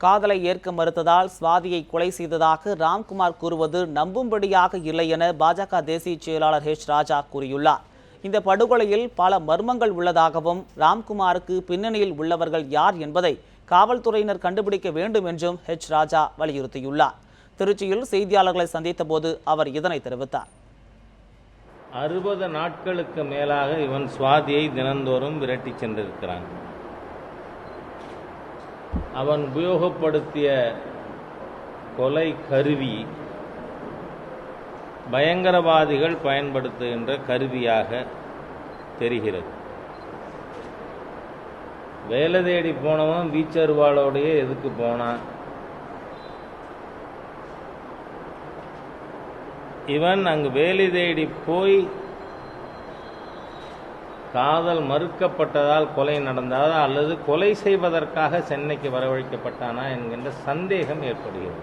காதலை ஏற்க மறுத்ததால் சுவாதியை கொலை செய்ததாக ராம்குமார் கூறுவது நம்பும்படியாக இல்லை என பாஜக தேசிய செயலாளர் ராஜா கூறியுள்ளார். இந்த படுகொலையில் பல மர்மங்கள் உள்ளதாகவும் ராம்குமாருக்கு பின்னணியில் உள்ளவர்கள் யார் என்பதை காவல்துறையினர் கண்டுபிடிக்க வேண்டும் என்றும் ராஜா வலியுறுத்தியுள்ளார். திருச்சியில் செய்தியாளர்களை சந்தித்த போது அவர் இதனை தெரிவித்தார். 60 நாட்களுக்கு மேலாக இவன் சுவாதியை தினந்தோறும் விரட்டி சென்றிருக்கிறான். அவன் உபயோகப்படுத்திய கொலை கருவி பயங்கரவாதிகள் பயன்படுத்துகின்ற கருவியாக தெரிகிறது. வேலை தேடி போனவன் வீச்சருவாளோடையே எதுக்கு போனான்? இவன் அங்கு வேலை தேடி போய் காதல் மறுக்கப்பட்டதால் கொலை நடந்ததா அல்லது கொலை செய்வதற்காக சென்னைக்கு வரவழைக்கப்பட்டானா என்கின்ற சந்தேகம் ஏற்படுகிறது.